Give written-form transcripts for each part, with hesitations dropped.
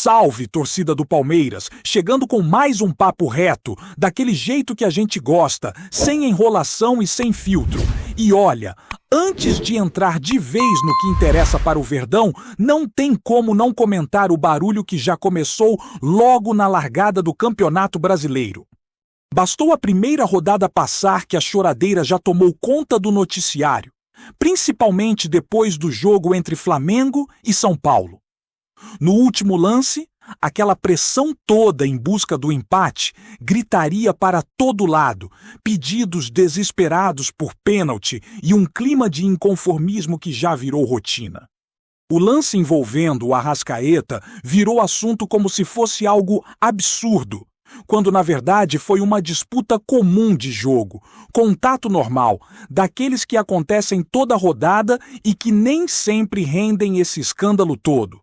Salve, torcida do Palmeiras, chegando com mais um papo reto, daquele jeito que a gente gosta, sem enrolação e sem filtro. E olha, antes de entrar de vez no que interessa para o Verdão, não tem como não comentar o barulho que já começou logo na largada do Campeonato Brasileiro. Bastou a primeira rodada passar que a choradeira já tomou conta do noticiário, principalmente depois do jogo entre Flamengo e São Paulo. No último lance, aquela pressão toda em busca do empate gritaria para todo lado, pedidos desesperados por pênalti e um clima de inconformismo que já virou rotina. O lance envolvendo o Arrascaeta virou assunto como se fosse algo absurdo, quando na verdade foi uma disputa comum de jogo, contato normal, daqueles que acontecem toda rodada e que nem sempre rendem esse escândalo todo.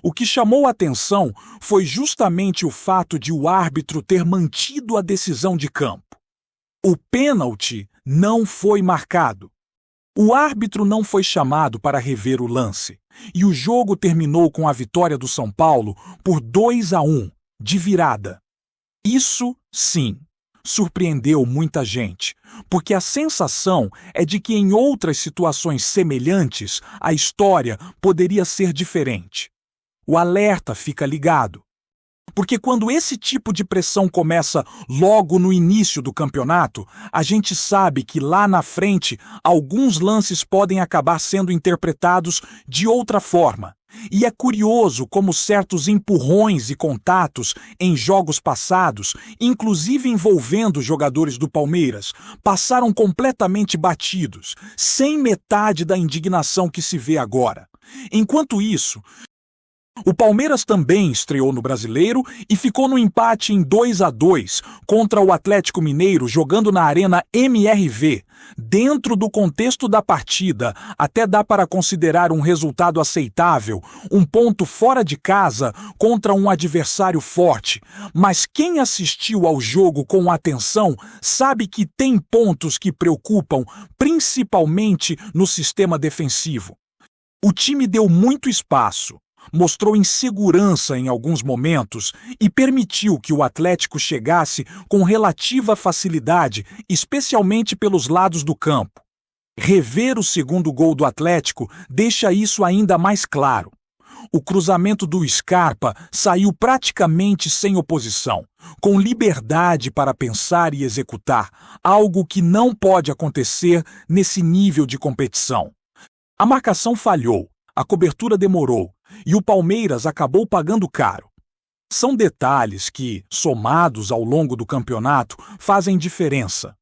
O que chamou a atenção foi justamente o fato de o árbitro ter mantido a decisão de campo. O pênalti não foi marcado. O árbitro não foi chamado para rever o lance, e o jogo terminou com a vitória do São Paulo por 2-1, de virada. Isso, sim, surpreendeu muita gente, porque a sensação é de que em outras situações semelhantes a história poderia ser diferente. O alerta fica ligado, porque quando esse tipo de pressão começa logo no início do campeonato, a gente sabe que lá na frente alguns lances podem acabar sendo interpretados de outra forma. E é curioso como certos empurrões e contatos em jogos passados, inclusive envolvendo jogadores do Palmeiras, passaram completamente batidos, sem metade da indignação que se vê agora. Enquanto isso, o Palmeiras também estreou no Brasileiro e ficou no empate em 2-2 contra o Atlético Mineiro jogando na Arena MRV. Dentro do contexto da partida, até dá para considerar um resultado aceitável, um ponto fora de casa contra um adversário forte. Mas quem assistiu ao jogo com atenção sabe que tem pontos que preocupam, principalmente no sistema defensivo. O time deu muito espaço, mostrou insegurança em alguns momentos e permitiu que o Atlético chegasse com relativa facilidade, especialmente pelos lados do campo. Rever o segundo gol do Atlético deixa isso ainda mais claro. O cruzamento do Scarpa saiu praticamente sem oposição, com liberdade para pensar e executar, algo que não pode acontecer nesse nível de competição. A marcação falhou, a cobertura demorou, e o Palmeiras acabou pagando caro. São detalhes que, somados ao longo do campeonato, fazem diferença.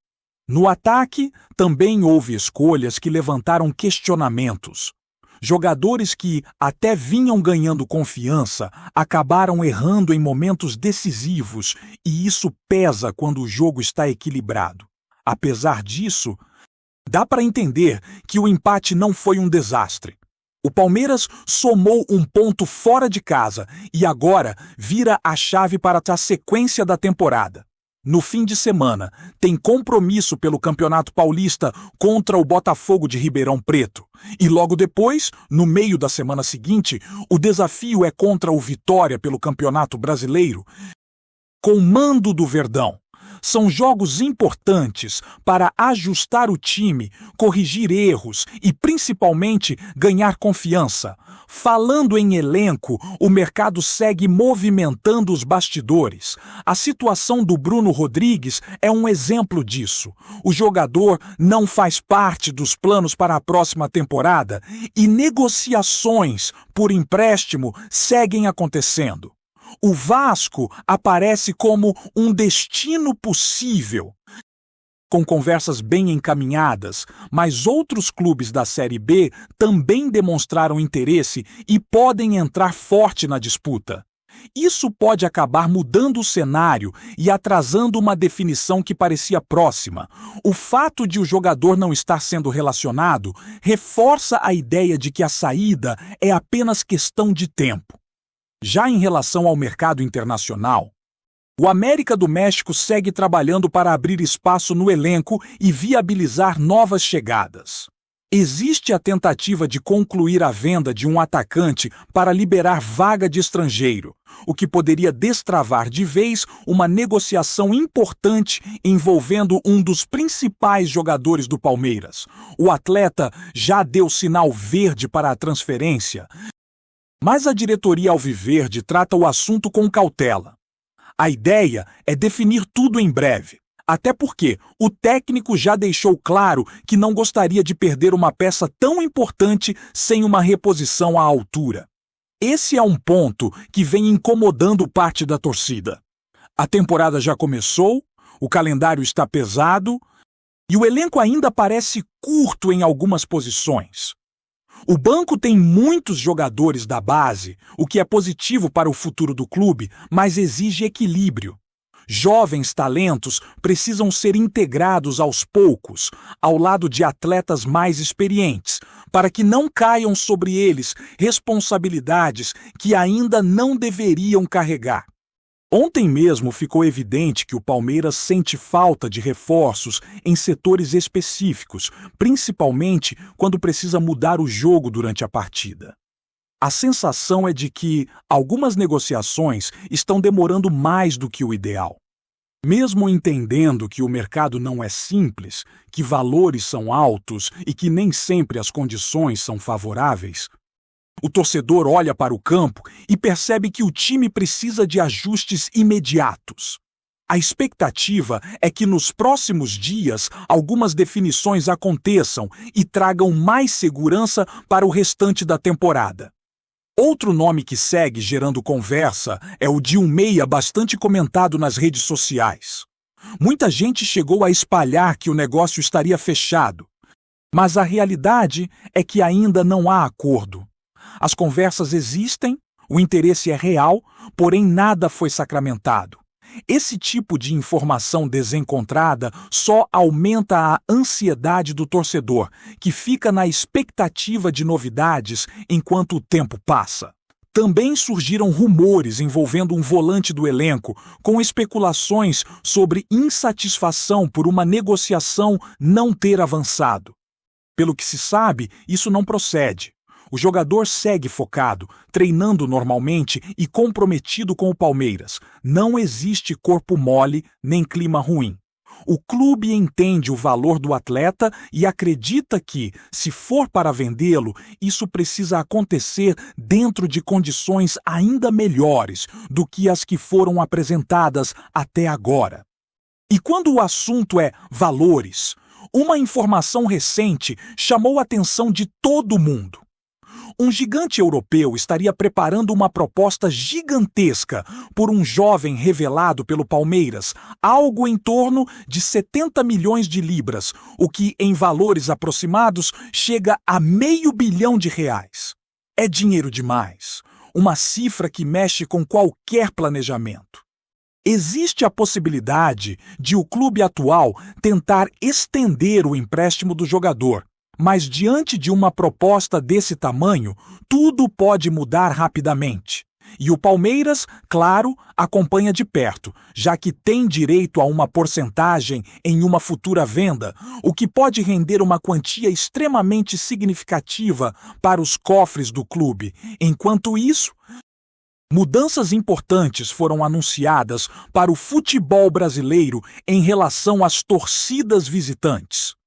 No ataque, também houve escolhas que levantaram questionamentos. Jogadores que até vinham ganhando confiança acabaram errando em momentos decisivos, e isso pesa quando o jogo está equilibrado. Apesar disso, dá para entender que o empate não foi um desastre. O Palmeiras somou um ponto fora de casa e agora vira a chave para a sequência da temporada. No fim de semana, tem compromisso pelo Campeonato Paulista contra o Botafogo de Ribeirão Preto. E logo depois, no meio da semana seguinte, o desafio é contra o Vitória pelo Campeonato Brasileiro, com mando do Verdão. São jogos importantes para ajustar o time, corrigir erros e, principalmente, ganhar confiança. Falando em elenco, o mercado segue movimentando os bastidores. A situação do Bruno Rodrigues é um exemplo disso. O jogador não faz parte dos planos para a próxima temporada e negociações por empréstimo seguem acontecendo. O Vasco aparece como um destino possível, com conversas bem encaminhadas, mas outros clubes da Série B também demonstraram interesse e podem entrar forte na disputa. Isso pode acabar mudando o cenário e atrasando uma definição que parecia próxima. O fato de o jogador não estar sendo relacionado reforça a ideia de que a saída é apenas questão de tempo. Já em relação ao mercado internacional, o América do México segue trabalhando para abrir espaço no elenco e viabilizar novas chegadas. Existe a tentativa de concluir a venda de um atacante para liberar vaga de estrangeiro, o que poderia destravar de vez uma negociação importante envolvendo um dos principais jogadores do Palmeiras. O atleta já deu sinal verde para a transferência, mas a diretoria alviverde trata o assunto com cautela. A ideia é definir tudo em breve. Até porque o técnico já deixou claro que não gostaria de perder uma peça tão importante sem uma reposição à altura. Esse é um ponto que vem incomodando parte da torcida. A temporada já começou, o calendário está pesado e o elenco ainda parece curto em algumas posições. O banco tem muitos jogadores da base, o que é positivo para o futuro do clube, mas exige equilíbrio. Jovens talentos precisam ser integrados aos poucos, ao lado de atletas mais experientes, para que não caiam sobre eles responsabilidades que ainda não deveriam carregar. Ontem mesmo ficou evidente que o Palmeiras sente falta de reforços em setores específicos, principalmente quando precisa mudar o jogo durante a partida. A sensação é de que algumas negociações estão demorando mais do que o ideal. Mesmo entendendo que o mercado não é simples, que valores são altos e que nem sempre as condições são favoráveis, o torcedor olha para o campo e percebe que o time precisa de ajustes imediatos. A expectativa é que nos próximos dias algumas definições aconteçam e tragam mais segurança para o restante da temporada. Outro nome que segue gerando conversa é o de um meia bastante comentado nas redes sociais. Muita gente chegou a espalhar que o negócio estaria fechado, mas a realidade é que ainda não há acordo. As conversas existem, o interesse é real, porém nada foi sacramentado. Esse tipo de informação desencontrada só aumenta a ansiedade do torcedor, que fica na expectativa de novidades enquanto o tempo passa. Também surgiram rumores envolvendo um volante do elenco, com especulações sobre insatisfação por uma negociação não ter avançado. Pelo que se sabe, isso não procede. O jogador segue focado, treinando normalmente e comprometido com o Palmeiras. Não existe corpo mole nem clima ruim. O clube entende o valor do atleta e acredita que, se for para vendê-lo, isso precisa acontecer dentro de condições ainda melhores do que as que foram apresentadas até agora. E quando o assunto é valores, uma informação recente chamou a atenção de todo mundo. Um gigante europeu estaria preparando uma proposta gigantesca por um jovem revelado pelo Palmeiras, algo em torno de 70 milhões de libras, o que, em valores aproximados, chega a R$500 milhão. É dinheiro demais, uma cifra que mexe com qualquer planejamento. Existe a possibilidade de o clube atual tentar estender o empréstimo do jogador, mas diante de uma proposta desse tamanho, tudo pode mudar rapidamente. E o Palmeiras, claro, acompanha de perto, já que tem direito a uma porcentagem em uma futura venda, o que pode render uma quantia extremamente significativa para os cofres do clube. Enquanto isso, mudanças importantes foram anunciadas para o futebol brasileiro em relação às torcidas visitantes.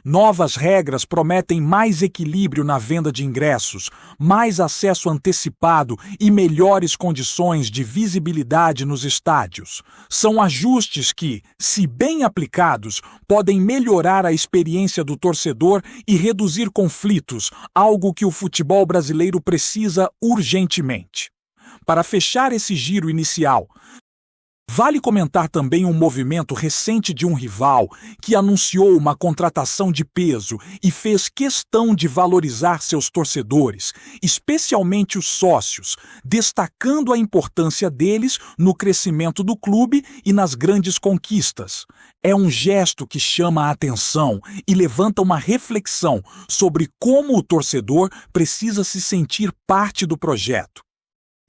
Novas regras prometem mais equilíbrio na venda de ingressos, mais acesso antecipado e melhores condições de visibilidade nos estádios. São ajustes que, se bem aplicados, podem melhorar a experiência do torcedor e reduzir conflitos, algo que o futebol brasileiro precisa urgentemente. Para fechar esse giro inicial, vale comentar também um movimento recente de um rival que anunciou uma contratação de peso e fez questão de valorizar seus torcedores, especialmente os sócios, destacando a importância deles no crescimento do clube e nas grandes conquistas. É um gesto que chama a atenção e levanta uma reflexão sobre como o torcedor precisa se sentir parte do projeto.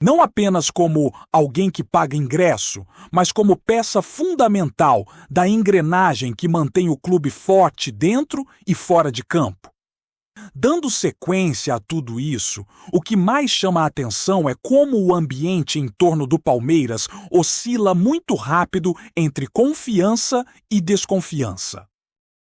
Não apenas como alguém que paga ingresso, mas como peça fundamental da engrenagem que mantém o clube forte dentro e fora de campo. Dando sequência a tudo isso, o que mais chama a atenção é como o ambiente em torno do Palmeiras oscila muito rápido entre confiança e desconfiança.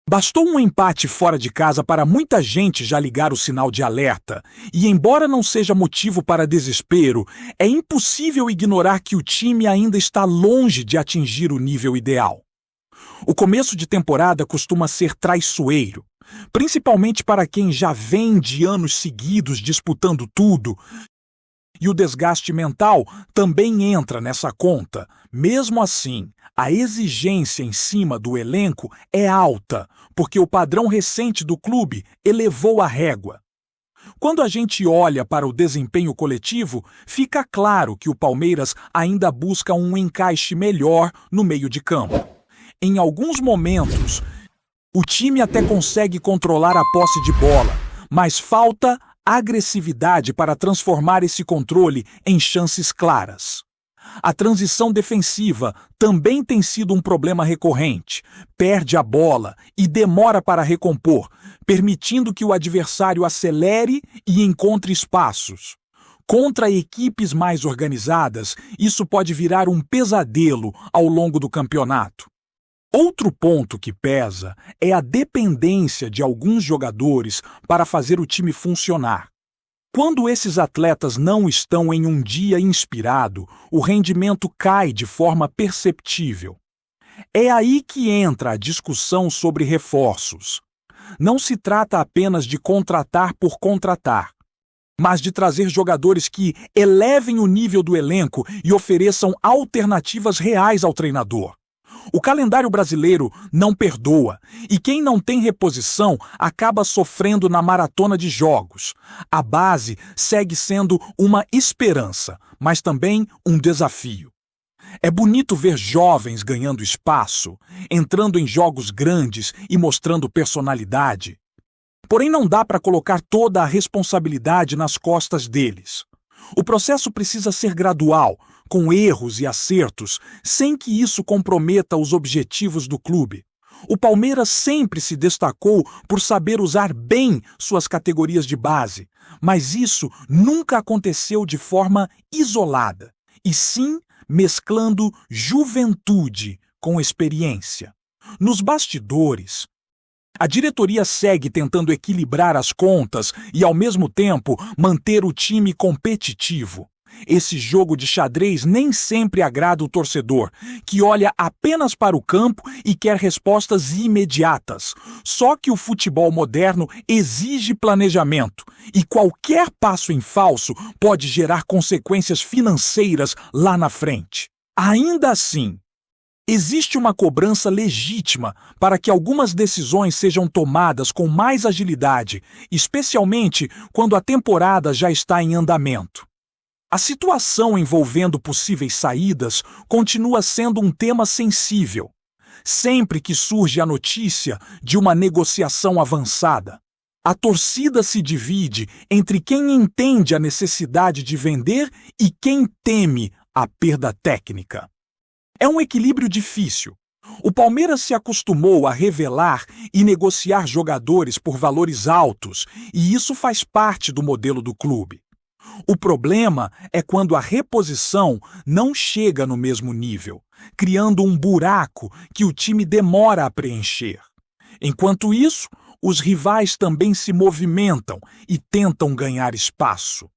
Bastou um empate fora de casa para muita gente já ligar o sinal de alerta, e embora não seja motivo para desespero, é impossível ignorar que o time ainda está longe de atingir o nível ideal. O começo de temporada costuma ser traiçoeiro, principalmente para quem já vem de anos seguidos disputando tudo, e o desgaste mental também entra nessa conta. Mesmo assim, a exigência em cima do elenco é alta, porque o padrão recente do clube elevou a régua. Quando a gente olha para o desempenho coletivo, fica claro que o Palmeiras ainda busca um encaixe melhor no meio de campo. Em alguns momentos, o time até consegue controlar a posse de bola, mas falta agressividade para transformar esse controle em chances claras. A transição defensiva também tem sido um problema recorrente. Perde a bola e demora para recompor, permitindo que o adversário acelere e encontre espaços. Contra equipes mais organizadas, isso pode virar um pesadelo ao longo do campeonato. Outro ponto que pesa é a dependência de alguns jogadores para fazer o time funcionar. Quando esses atletas não estão em um dia inspirado, o rendimento cai de forma perceptível. É aí que entra a discussão sobre reforços. Não se trata apenas de contratar por contratar, mas de trazer jogadores que elevem o nível do elenco e ofereçam alternativas reais ao treinador. O calendário brasileiro não perdoa, e quem não tem reposição acaba sofrendo na maratona de jogos. A base segue sendo uma esperança, mas também um desafio. É bonito ver jovens ganhando espaço, entrando em jogos grandes e mostrando personalidade. Porém, não dá para colocar toda a responsabilidade nas costas deles. O processo precisa ser gradual, com erros e acertos, sem que isso comprometa os objetivos do clube. O Palmeiras sempre se destacou por saber usar bem suas categorias de base, mas isso nunca aconteceu de forma isolada, e sim mesclando juventude com experiência. Nos bastidores, a diretoria segue tentando equilibrar as contas e, ao mesmo tempo, manter o time competitivo. Esse jogo de xadrez nem sempre agrada o torcedor, que olha apenas para o campo e quer respostas imediatas. Só que o futebol moderno exige planejamento, e qualquer passo em falso pode gerar consequências financeiras lá na frente. Ainda assim, existe uma cobrança legítima para que algumas decisões sejam tomadas com mais agilidade, especialmente quando a temporada já está em andamento. A situação envolvendo possíveis saídas continua sendo um tema sensível, sempre que surge a notícia de uma negociação avançada. A torcida se divide entre quem entende a necessidade de vender e quem teme a perda técnica. É um equilíbrio difícil. O Palmeiras se acostumou a revelar e negociar jogadores por valores altos, e isso faz parte do modelo do clube. O problema é quando a reposição não chega no mesmo nível, criando um buraco que o time demora a preencher. Enquanto isso, os rivais também se movimentam e tentam ganhar espaço.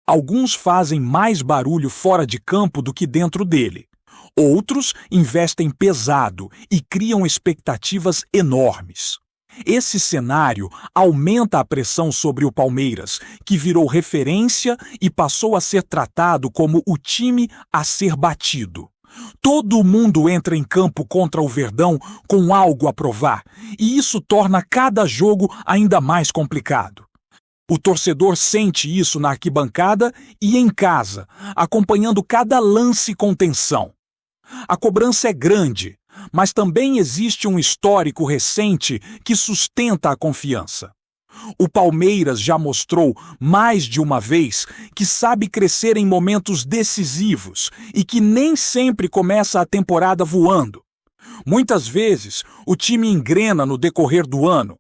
Alguns fazem mais barulho fora de campo do que dentro dele. Outros investem pesado e criam expectativas enormes. Esse cenário aumenta a pressão sobre o Palmeiras, que virou referência e passou a ser tratado como o time a ser batido. Todo mundo entra em campo contra o Verdão com algo a provar, e isso torna cada jogo ainda mais complicado. O torcedor sente isso na arquibancada e em casa, acompanhando cada lance com tensão. A cobrança é grande, mas também existe um histórico recente que sustenta a confiança. O Palmeiras já mostrou mais de uma vez que sabe crescer em momentos decisivos e que nem sempre começa a temporada voando. Muitas vezes, o time engrena no decorrer do ano.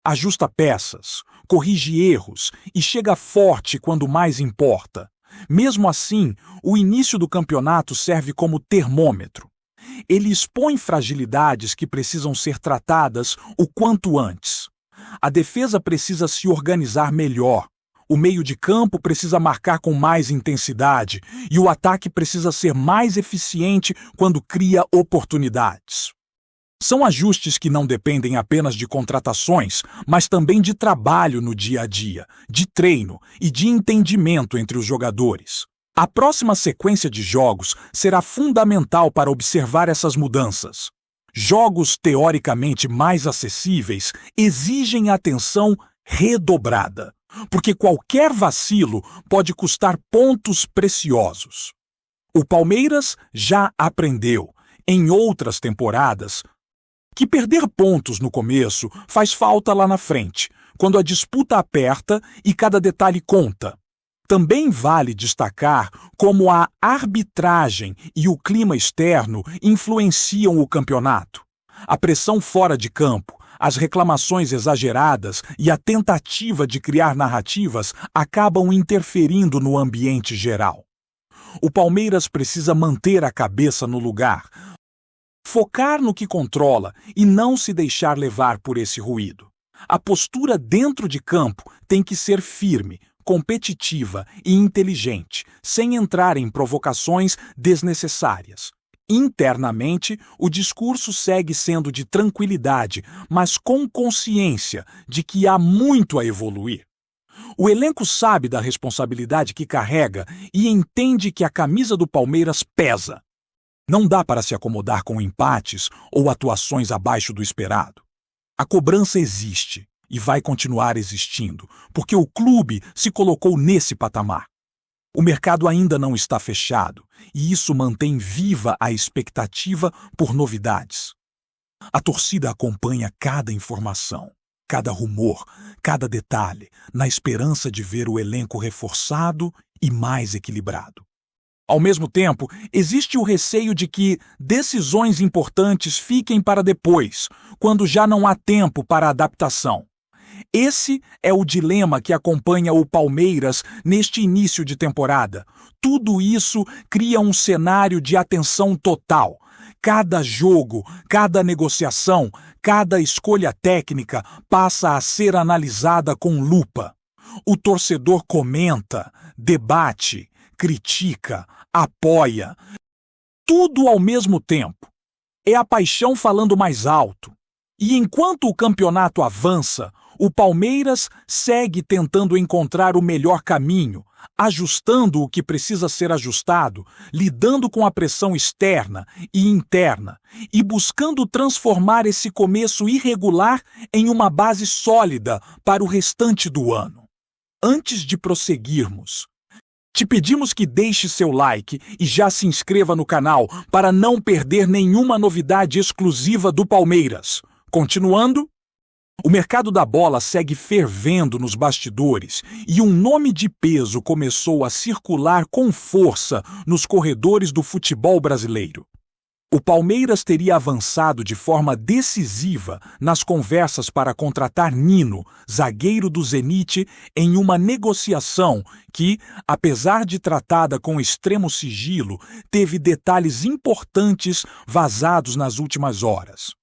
Ajusta peças, corrige erros e chega forte quando mais importa. Mesmo assim, o início do campeonato serve como termômetro. Ele expõe fragilidades que precisam ser tratadas o quanto antes. A defesa precisa se organizar melhor. O meio de campo precisa marcar com mais intensidade e o ataque precisa ser mais eficiente quando cria oportunidades. São ajustes que não dependem apenas de contratações, mas também de trabalho no dia a dia, de treino e de entendimento entre os jogadores. A próxima sequência de jogos será fundamental para observar essas mudanças. Jogos teoricamente mais acessíveis exigem atenção redobrada, porque qualquer vacilo pode custar pontos preciosos. O Palmeiras já aprendeu, em outras temporadas, que perder pontos no começo faz falta lá na frente, quando a disputa aperta e cada detalhe conta. Também vale destacar como a arbitragem e o clima externo influenciam o campeonato. A pressão fora de campo, as reclamações exageradas e a tentativa de criar narrativas acabam interferindo no ambiente geral. O Palmeiras precisa manter a cabeça no lugar, focar no que controla e não se deixar levar por esse ruído. A postura dentro de campo tem que ser firme, competitiva e inteligente, sem entrar em provocações desnecessárias. Internamente, o discurso segue sendo de tranquilidade, mas com consciência de que há muito a evoluir. O elenco sabe da responsabilidade que carrega e entende que a camisa do Palmeiras pesa. Não dá para se acomodar com empates ou atuações abaixo do esperado. A cobrança existe e vai continuar existindo, porque o clube se colocou nesse patamar. O mercado ainda não está fechado e isso mantém viva a expectativa por novidades. A torcida acompanha cada informação, cada rumor, cada detalhe, na esperança de ver o elenco reforçado e mais equilibrado. Ao mesmo tempo, existe o receio de que decisões importantes fiquem para depois, quando já não há tempo para adaptação. Esse é o dilema que acompanha o Palmeiras neste início de temporada. Tudo isso cria um cenário de atenção total. Cada jogo, cada negociação, cada escolha técnica passa a ser analisada com lupa. O torcedor comenta, debate, critica, apoia. Tudo ao mesmo tempo. É a paixão falando mais alto. E enquanto o campeonato avança, o Palmeiras segue tentando encontrar o melhor caminho, ajustando o que precisa ser ajustado, lidando com a pressão externa e interna e buscando transformar esse começo irregular em uma base sólida para o restante do ano. Antes de prosseguirmos, te pedimos que deixe seu like e já se inscreva no canal para não perder nenhuma novidade exclusiva do Palmeiras. Continuando, o mercado da bola segue fervendo nos bastidores e um nome de peso começou a circular com força nos corredores do futebol brasileiro. O Palmeiras teria avançado de forma decisiva nas conversas para contratar Nino, zagueiro do Zenit, em uma negociação que, apesar de tratada com extremo sigilo, teve detalhes importantes vazados nas últimas horas.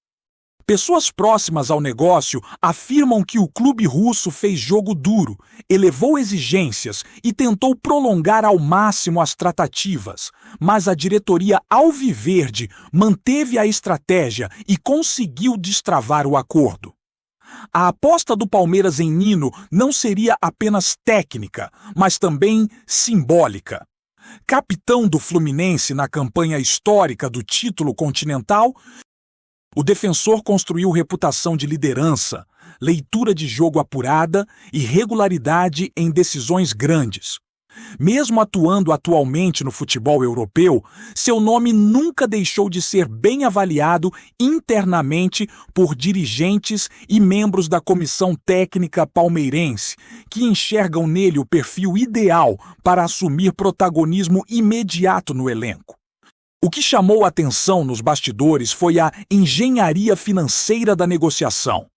Pessoas próximas ao negócio afirmam que o clube russo fez jogo duro, elevou exigências e tentou prolongar ao máximo as tratativas, mas a diretoria alviverde manteve a estratégia e conseguiu destravar o acordo. A aposta do Palmeiras em Nino não seria apenas técnica, mas também simbólica. Capitão do Fluminense na campanha histórica do título continental, o defensor construiu reputação de liderança, leitura de jogo apurada e regularidade em decisões grandes. Mesmo atuando atualmente no futebol europeu, seu nome nunca deixou de ser bem avaliado internamente por dirigentes e membros da comissão técnica palmeirense, que enxergam nele o perfil ideal para assumir protagonismo imediato no elenco. O que chamou a atenção nos bastidores foi a engenharia financeira da negociação.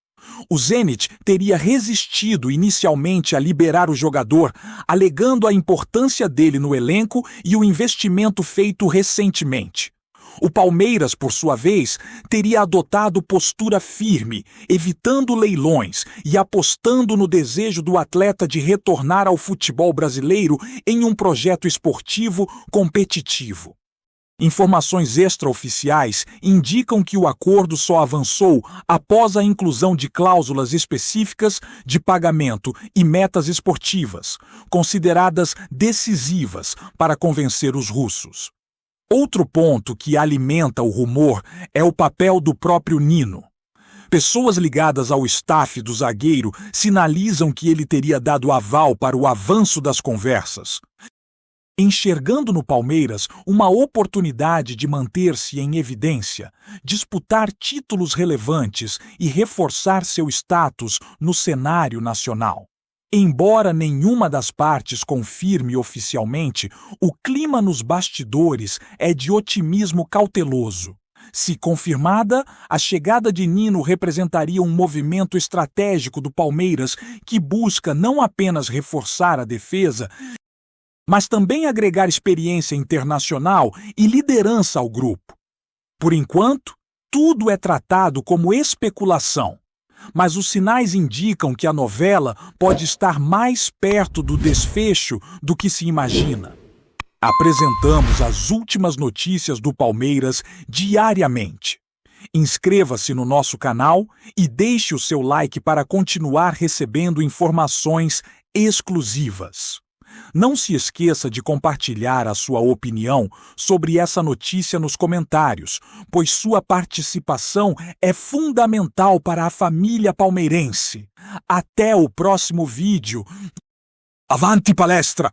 O Zenit teria resistido inicialmente a liberar o jogador, alegando a importância dele no elenco e o investimento feito recentemente. O Palmeiras, por sua vez, teria adotado postura firme, evitando leilões e apostando no desejo do atleta de retornar ao futebol brasileiro em um projeto esportivo competitivo. Informações extraoficiais indicam que o acordo só avançou após a inclusão de cláusulas específicas de pagamento e metas esportivas, consideradas decisivas para convencer os russos. Outro ponto que alimenta o rumor é o papel do próprio Nino. Pessoas ligadas ao staff do zagueiro sinalizam que ele teria dado aval para o avanço das conversas, enxergando no Palmeiras uma oportunidade de manter-se em evidência, disputar títulos relevantes e reforçar seu status no cenário nacional. Embora nenhuma das partes confirme oficialmente, o clima nos bastidores é de otimismo cauteloso. Se confirmada, a chegada de Nino representaria um movimento estratégico do Palmeiras que busca não apenas reforçar a defesa, mas também agregar experiência internacional e liderança ao grupo. Por enquanto, tudo é tratado como especulação, mas os sinais indicam que a novela pode estar mais perto do desfecho do que se imagina. Apresentamos as últimas notícias do Palmeiras diariamente. Inscreva-se no nosso canal e deixe o seu like para continuar recebendo informações exclusivas. Não se esqueça de compartilhar a sua opinião sobre essa notícia nos comentários, pois sua participação é fundamental para a família palmeirense. Até o próximo vídeo. Avante palestra!